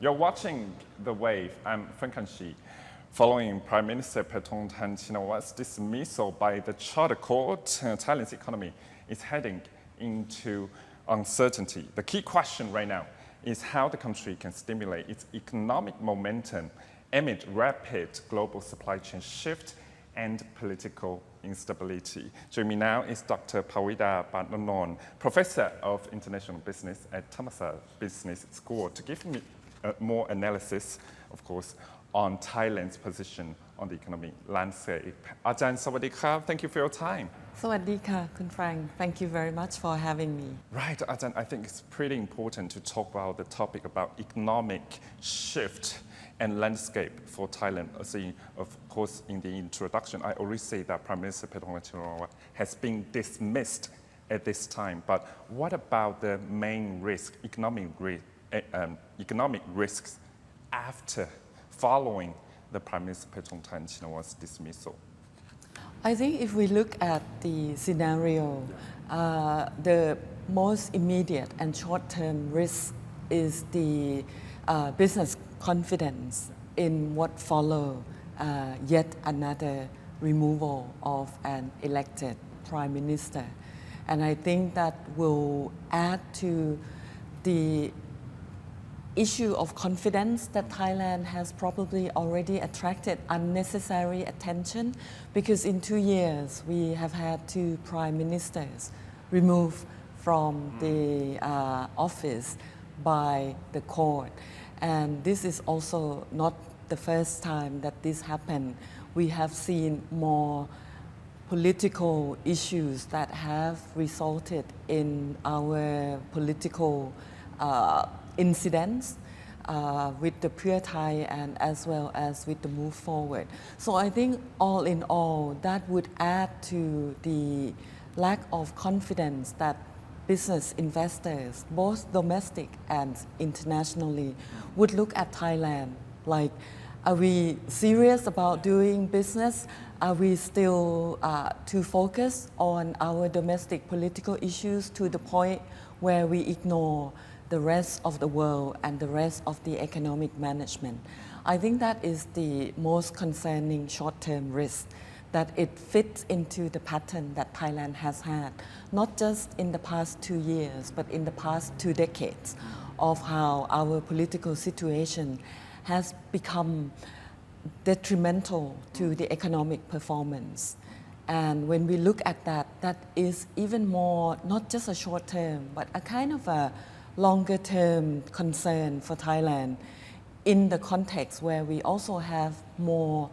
You're watching The Wave. I'm Franc Han Shih. Following Prime Minister Paetongtarn Shinawatra's dismissal by the Charter Court, Thailand's economy is heading into uncertainty. The key question right now is how the country can stimulate its economic momentum amid rapid global supply chain shift and political instability. Joining me now is Dr. Pavida Pananond, Professor of International Business at Thammasat Business School, to give me more analysis, of course, on Thailand's position on the economic landscape. Ajahn, Sawadee Krap, thank you for your time. Sawadee ka, Kun Frank. Thank you very much for having me. Right, Ajahn, I think it's pretty important to talk about the topic about economic shift and landscape for Thailand. Of course, in the introduction, I already say that Prime Minister Paetongtarn Shinawatra has been dismissed at this time. But what about the main risk, economic risks after following the Prime Minister Paetongtarn Shinawatra's dismissal? I think if we look at the scenario, the most immediate and short-term risk is the business confidence in what follow yet another removal of an elected Prime Minister. And I think that will add to the issue of confidence that Thailand has probably already attracted unnecessary attention, because in 2 years we have had 2 prime ministers removed from the office by the court. And this is also not the first time that this happened. We have seen more political issues that have resulted in our political incidents with the Pheu Thai and as well as with the move forward. So I think all in all, that would add to the lack of confidence that business investors, both domestic and internationally, would look at Thailand like, are we serious about doing business? Are we still too focused on our domestic political issues to the point where we ignore the rest of the world and the rest of the economic management? I think that is the most concerning short-term risk, that it fits into the pattern that Thailand has had, not just in the past 2 years, but in the past 2 decades, of how our political situation has become detrimental to the economic performance. And when we look at that, that is even more, not just a short term, but a kind of a longer term concern for Thailand, in the context where we also have more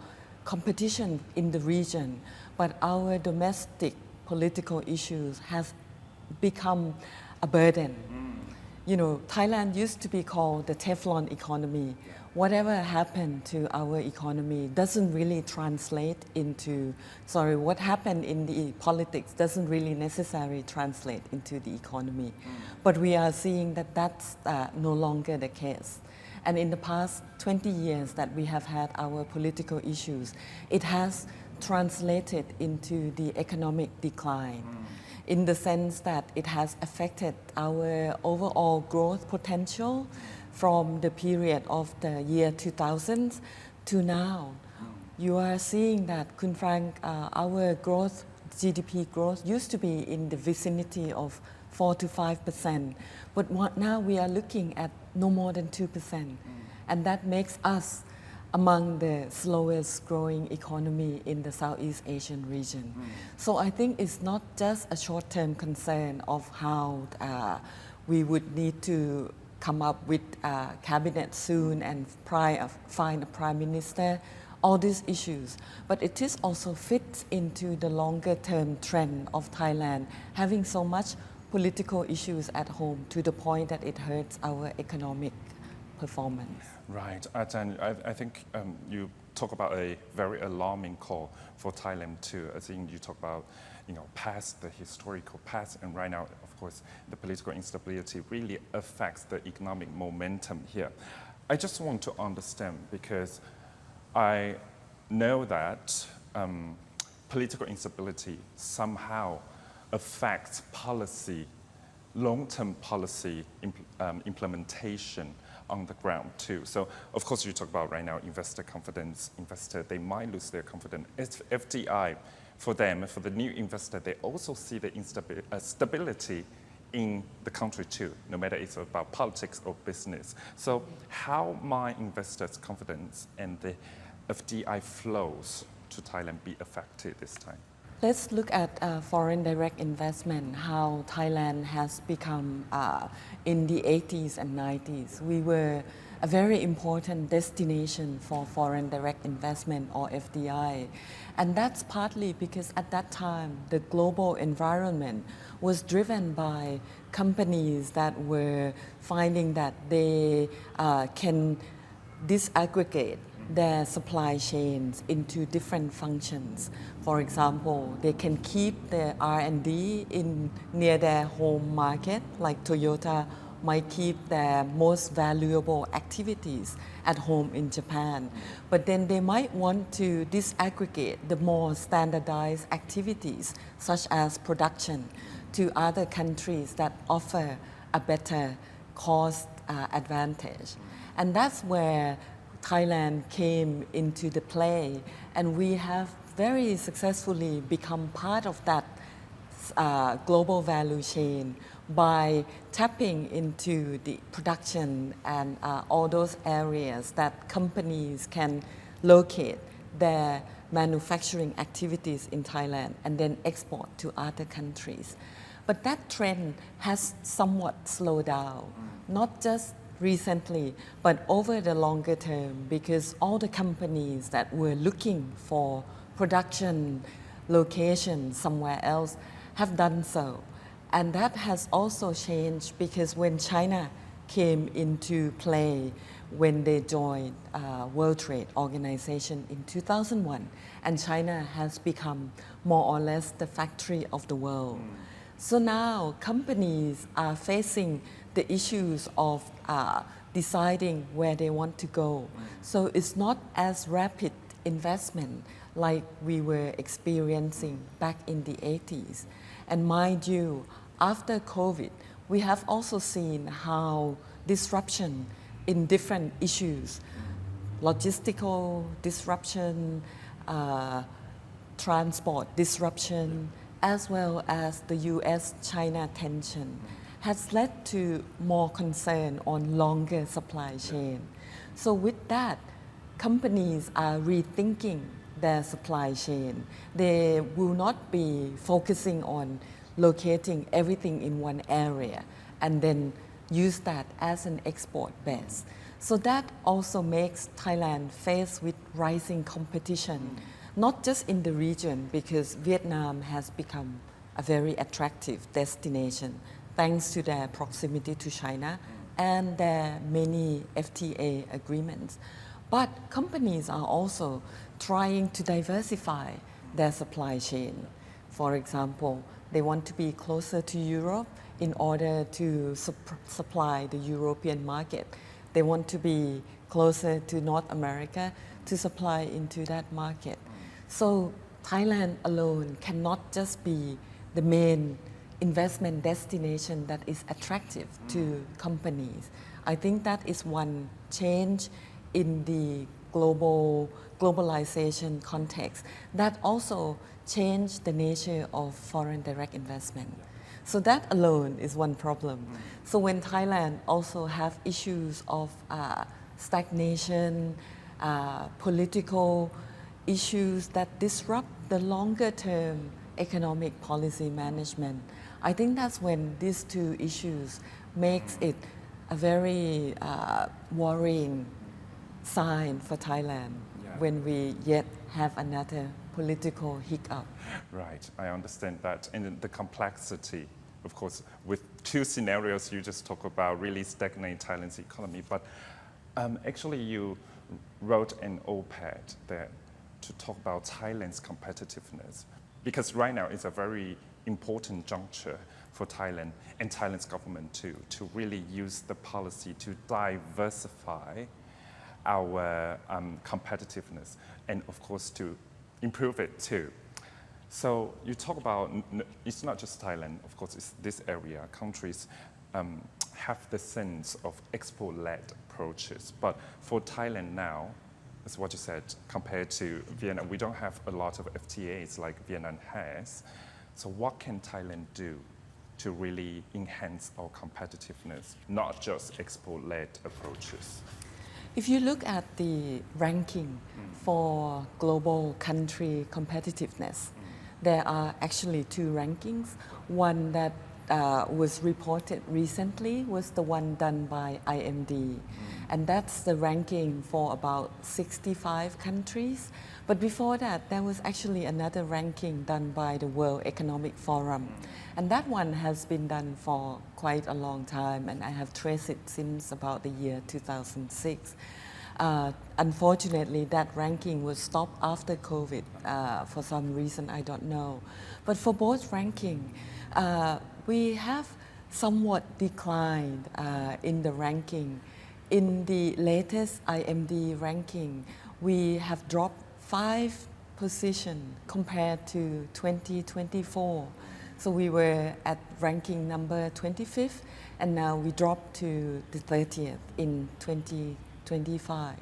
competition in the region, but our domestic political issues have become a burden. You know, Thailand used to be called the Teflon economy. Whatever happened to our economy doesn't really translate into, what happened in the politics doesn't really necessarily translate into the economy. But we are seeing that that's no longer the case. And in the past 20 years that we have had our political issues, it has translated into the economic decline, in the sense that it has affected our overall growth potential from the period of the year 2000 to now. You are seeing that, Kun Frank, our growth, GDP growth, used to be in the vicinity of 4 to 5%, but now we are looking at no more than 2%. And that makes us among the slowest growing economy in the Southeast Asian region. So I think it's not just a short-term concern of how we would need to come up with a cabinet soon and find a prime minister, all these issues. But it is also fit into the longer-term trend of Thailand having so much political issues at home, to the point that it hurts our economic performance. Right, Ajahn, I think you talk about a very alarming call for Thailand too. I think you talk about, past, the historical past, and right now, of course, the political instability really affects the economic momentum here. I just want to understand, because I know that political instability somehow affects policy, long-term policy implementation on the ground too. So of course you talk about right now investor confidence, they might lose their confidence. It's FDI, for them, for the new investor, they also see the stability in the country too, no matter it's about politics or business. So how might investors' confidence and the FDI flows to Thailand be affected this time? Let's look at foreign direct investment, how Thailand has become in the 80s and 90s. We were a very important destination for foreign direct investment or FDI. And that's partly because at that time, the global environment was driven by companies that were finding that they can disaggregate their supply chains into different functions. For example, they can keep their R&D near their home market, like Toyota might keep their most valuable activities at home in Japan. But then they might want to disaggregate the more standardized activities, such as production, to other countries that offer a better cost advantage. And that's where Thailand came into the play, and we have very successfully become part of that global value chain by tapping into the production and all those areas that companies can locate their manufacturing activities in Thailand and then export to other countries. But that trend has somewhat slowed down, not just recently, but over the longer term, because all the companies that were looking for production location somewhere else have done so. And that has also changed because when China came into play, when they joined World Trade Organization in 2001, and China has become more or less the factory of the world. So now companies are facing the issues of deciding where they want to go. So it's not as rapid investment like we were experiencing back in the 80s. And mind you, after COVID, we have also seen how disruption in different issues, logistical disruption, transport disruption, as well as the US-China tension, has led to more concern on longer supply chain. So with that, companies are rethinking their supply chain. They will not be focusing on locating everything in one area and then use that as an export base. So that also makes Thailand faced with rising competition, not just in the region, because Vietnam has become a very attractive destination thanks to their proximity to China and their many FTA agreements. But companies are also trying to diversify their supply chain. For example, they want to be closer to Europe in order to supply the European market. They want to be closer to North America to supply into that market. So Thailand alone cannot just be the main investment destination that is attractive to companies. I think that is one change in the globalization context that also changed the nature of foreign direct investment. So that alone is one problem. So when Thailand also have issues of stagnation, political issues that disrupt the longer term economic policy management, I think that's when these two issues makes it a very worrying sign for Thailand when we yet have another political hiccup. Right, I understand that. And the complexity, of course, with two scenarios you just talk about really stagnate Thailand's economy. But actually you wrote an op-ed there to talk about Thailand's competitiveness, because right now it's a very important juncture for Thailand and Thailand's government too, to really use the policy to diversify our competitiveness and of course to improve it too. So you talk about, it's not just Thailand, of course it's this area, countries have the sense of export-led approaches. But for Thailand now, as what you said, compared to Vietnam, we don't have a lot of FTAs like Vietnam has. So what can Thailand do to really enhance our competitiveness, not just export-led approaches? If you look at the ranking for global country competitiveness, there are actually two rankings. One that was reported recently was the one done by IMD, and that's the ranking for about 65 countries. But before that, there was actually another ranking done by the World Economic Forum, and that one has been done for quite a long time, and I have traced it since about the year 2006. Unfortunately, that ranking was stopped after COVID for some reason, I don't know. But for both ranking, we have somewhat declined in the ranking. In the latest IMD ranking, we have dropped 5 positions compared to 2024. So we were at ranking number 25th, and now we dropped to the 30th in 2025.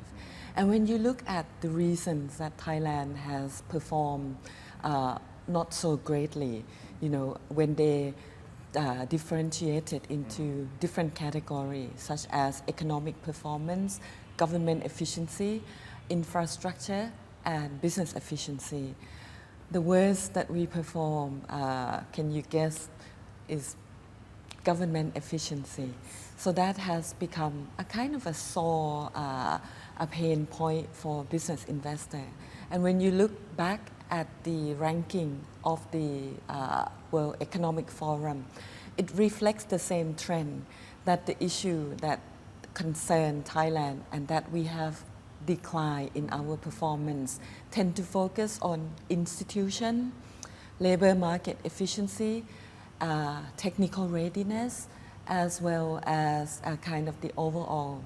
And when you look at the reasons that Thailand has performed not so greatly, when they differentiated into different categories such as economic performance, government efficiency, infrastructure, and business efficiency. The worst that we perform, can you guess, is government efficiency. So that has become a kind of a sore, a pain point for business investor. And when you look back at the ranking of the World Economic Forum, it reflects the same trend, that the issue that concern Thailand and that we have decline in our performance tend to focus on institution, labor market efficiency, technical readiness, as well as kind of the overall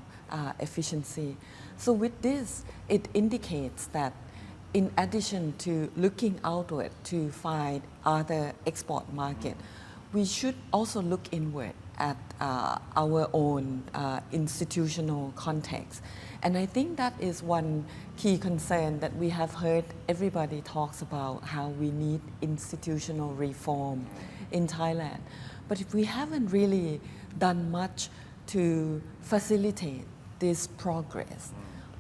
efficiency. So with this, it indicates that in addition to looking outward to find other export market, we should also look inward at our own institutional context. And I think that is one key concern that we have heard everybody talks about, how we need institutional reform in Thailand. But if we haven't really done much to facilitate this progress,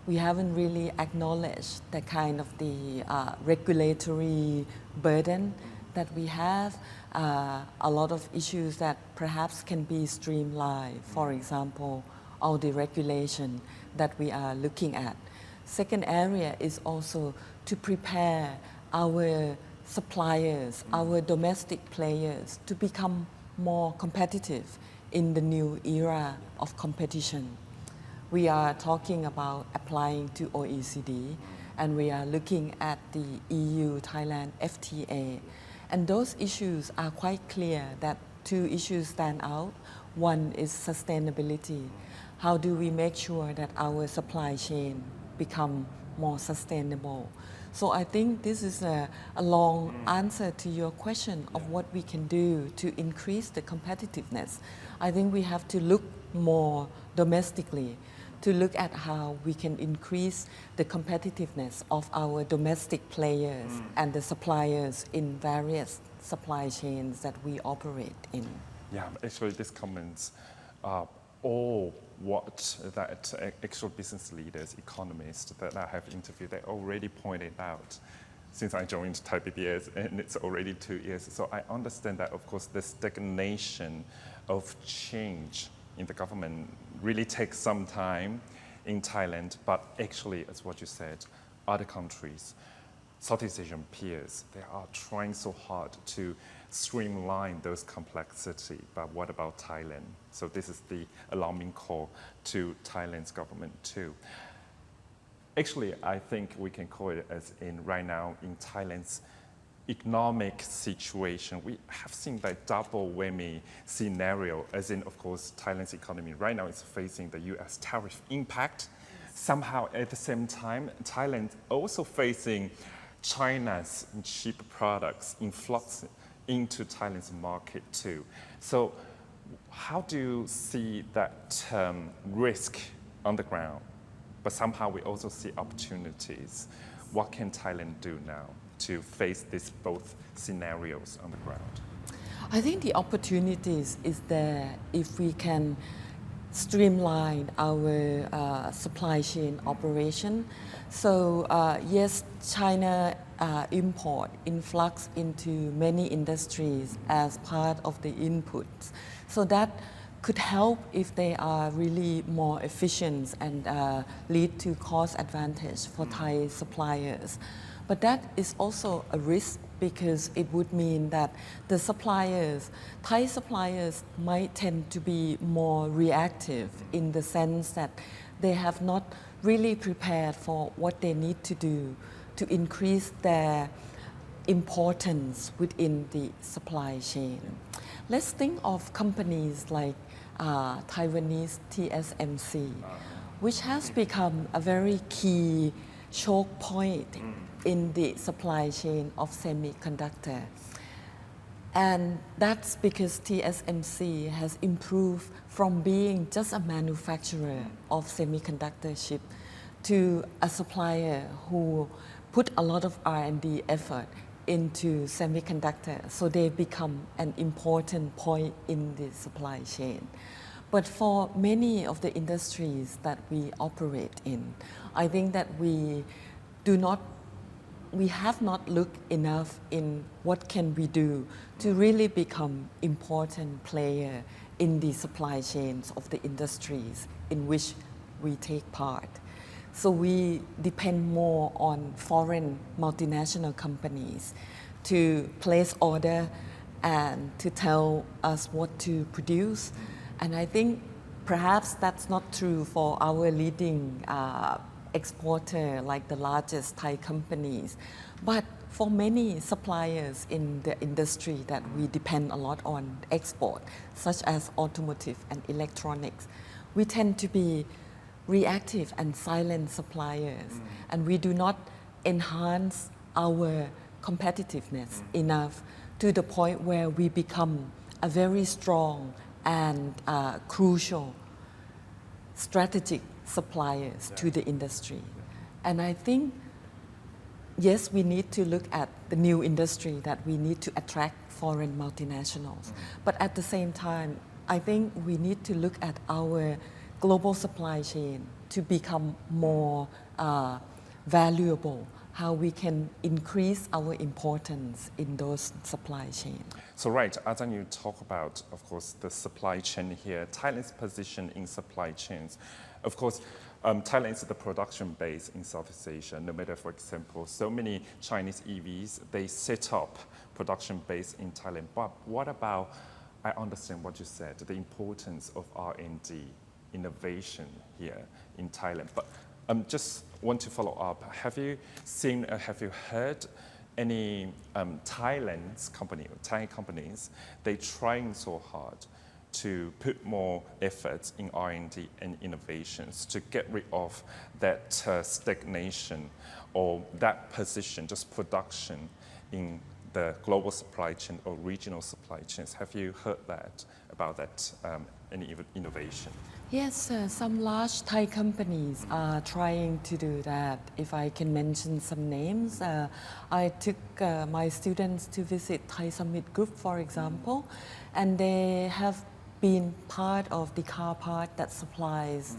we haven't really acknowledged the kind of the regulatory burden that we have, a lot of issues that perhaps can be streamlined, for example, all the regulation that we are looking at. Second area is also to prepare our suppliers, our domestic players to become more competitive in the new era of competition. We are talking about applying to OECD, and we are looking at the EU-Thailand FTA. And those issues are quite clear that 2 issues stand out. One is sustainability. How do we make sure that our supply chain become more sustainable? So I think this is a long answer to your question of what we can do to increase the competitiveness. I think we have to look more domestically, to look at how we can increase the competitiveness of our domestic players and the suppliers in various supply chains that we operate in. Yeah, actually these comments are all what that actual business leaders, economists that I have interviewed, they already pointed out since I joined Thai PBS, and it's already 2 years. So I understand that, of course, the stagnation of change in the government really takes some time in Thailand, but actually, as what you said, other countries, Southeast Asian peers, they are trying so hard to streamline those complexity. But what about Thailand? So this is the alarming call to Thailand's government too. Actually, I think we can call it as in right now in Thailand's economic situation, we have seen that double whammy scenario, as in, of course, Thailand's economy right now is facing the US tariff impact. Somehow, at the same time, Thailand also facing China's cheap products influx into Thailand's market too. So How do you see that risk on the ground? But somehow we also see opportunities. What can Thailand do now to face these both scenarios on the ground? I think the opportunities is there if we can streamline our supply chain operation. So yes, China import influx into many industries as part of the inputs. So that could help if they are really more efficient and lead to cost advantage for Thai suppliers. But that is also a risk because it would mean that the suppliers, Thai suppliers might tend to be more reactive in the sense that they have not really prepared for what they need to do to increase their importance within the supply chain. Let's think of companies like Taiwanese TSMC, which has become a very key choke point in the supply chain of semiconductor. And that's because TSMC has improved from being just a manufacturer of semiconductor chip to a supplier who put a lot of R&D effort into semiconductor, so they become an important point in the supply chain. But for many of the industries that we operate in, I think that we have not looked enough in what can we do to really become important player in the supply chains of the industries in which we take part. So we depend more on foreign multinational companies to place order and to tell us what to produce. And I think perhaps that's not true for our leading exporter like the largest Thai companies. But for many suppliers in the industry that we depend a lot on export, such as automotive and electronics, we tend to be reactive and silent suppliers, and we do not enhance our competitiveness enough to the point where we become a very strong and crucial strategic suppliers to the industry. And I think, yes, we need to look at the new industry that we need to attract foreign multinationals. But at the same time, I think we need to look at our global supply chain to become more valuable, how we can increase our importance in those supply chains. So right, as you talk about, of course, the supply chain here, Thailand's position in supply chains. Of course, Thailand is the production base in Southeast Asia. No matter, for example, so many Chinese EVs, they set up production base in Thailand. But what about, I understand what you said, the importance of R&D, innovation here in Thailand. But just want to follow up. Have you seen, have you heard any Thai companies, they trying so hard to put more efforts in R&D and innovations to get rid of that stagnation or that position, just production in the global supply chain or regional supply chains? Have you heard that about that, any innovation? Yes, some large Thai companies are trying to do that. If I can mention some names, I took my students to visit Thai Summit Group, for example, and they have been part of the car part that supplies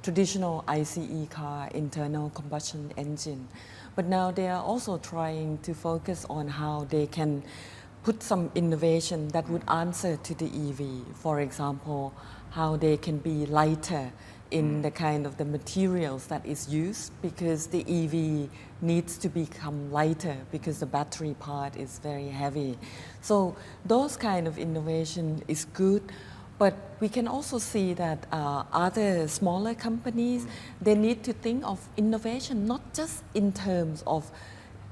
traditional ICE car, internal combustion engine. But now they are also trying to focus on how they can put some innovation that would answer to the EV. For example, how they can be lighter in the kind of the materials that is used, because the EV needs to become lighter because the battery part is very heavy. So those kind of innovation is good. But we can also see that other smaller companies, they need to think of innovation not just in terms of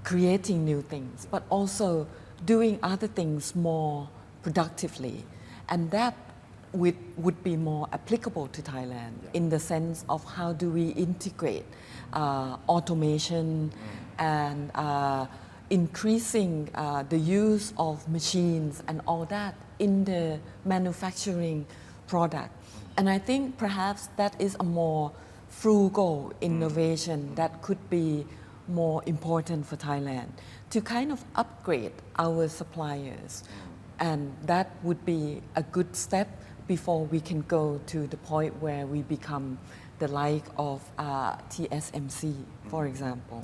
creating new things, but also doing other things more productively. And that would be more applicable to Thailand in the sense of how do we integrate automation and increasing the use of machines and all that in the manufacturing product. And I think perhaps that is a more frugal innovation that could be more important for Thailand to kind of upgrade our suppliers. And that would be a good step before we can go to the point where we become the like of TSMC, for example.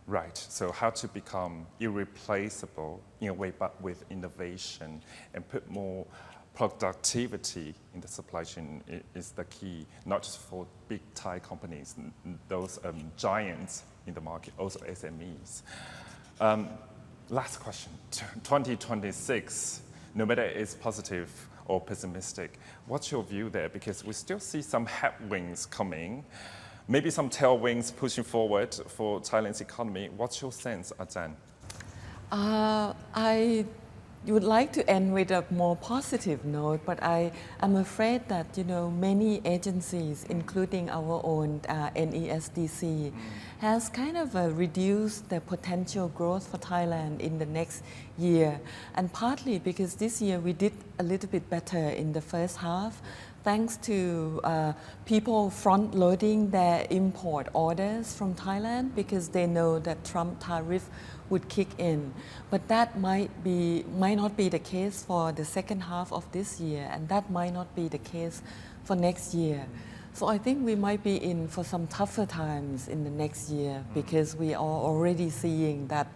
Right, so how to become irreplaceable in a way, but with innovation and put more productivity in the supply chain is the key, not just for big Thai companies, those giants in the market, also SMEs. Last question, 2026, no matter it's positive or pessimistic, what's your view there? Because we still see some headwinds coming, maybe some tailwinds pushing forward for Thailand's economy. What's your sense, Ajahn? I would like to end with a more positive note, but I am afraid that many agencies, including our own NESDC, has kind of reduced the potential growth for Thailand in the next year, and partly because this year we did a little bit better in the first half, thanks to people front-loading their import orders from Thailand because they know that Trump tariff would kick in. But that might not be the case for the second half of this year, and that might not be the case for next year. So I think we might be in for some tougher times in the next year because we are already seeing that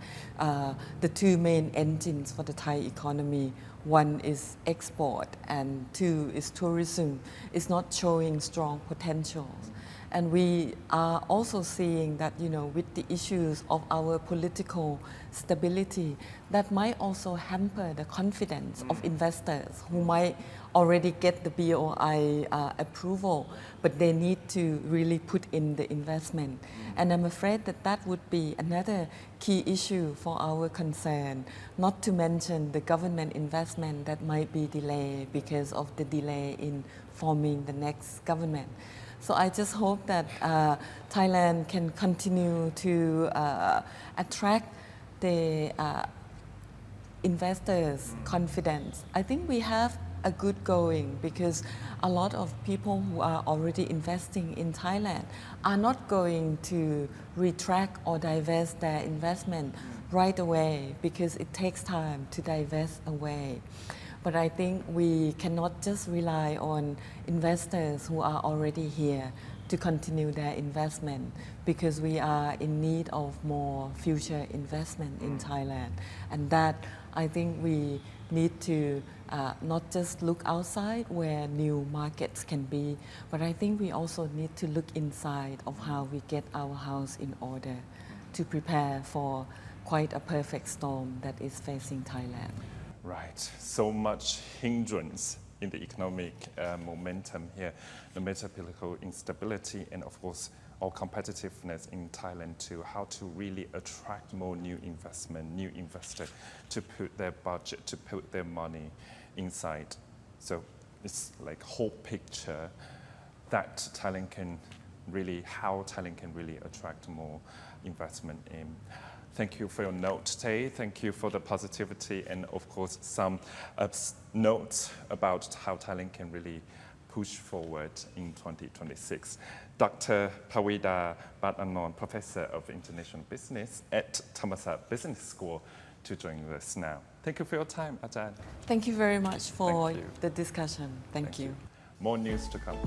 the two main engines for the Thai economy, one is export and two is tourism, is not showing strong potentials. And we are also seeing that, with the issues of our political stability, that might also hamper the confidence of investors who might already get the BOI approval, but they need to really put in the investment. And I'm afraid that that would be another key issue for our concern, not to mention the government investment that might be delayed because of the delay in forming the next government. So I just hope that Thailand can continue to attract the investors' confidence. I think we have a good going because a lot of people who are already investing in Thailand are not going to retract or divest their investment right away because it takes time to divest away. But I think we cannot just rely on investors who are already here to continue their investment because we are in need of more future investment in Thailand. And that I think we need to not just look outside where new markets can be, but I think we also need to look inside of how we get our house in order to prepare for quite a perfect storm that is facing Thailand. Right, so much hindrance in the economic momentum here, no matter political instability and of course our competitiveness in Thailand too, how to really attract more new investment, new investors to put their budget, to put their money inside. So it's like whole picture that Thailand can really, how Thailand can really attract more investment in. Thank you for your note today. Thank you for the positivity and of course some notes about how Thailand can really push forward in 2026. Dr. Pavida Pananond, Professor of International Business at Thammasat Business School, to join us now. Thank you for your time, Ajahn. Thank you very much for the discussion. Thank you. More news to come.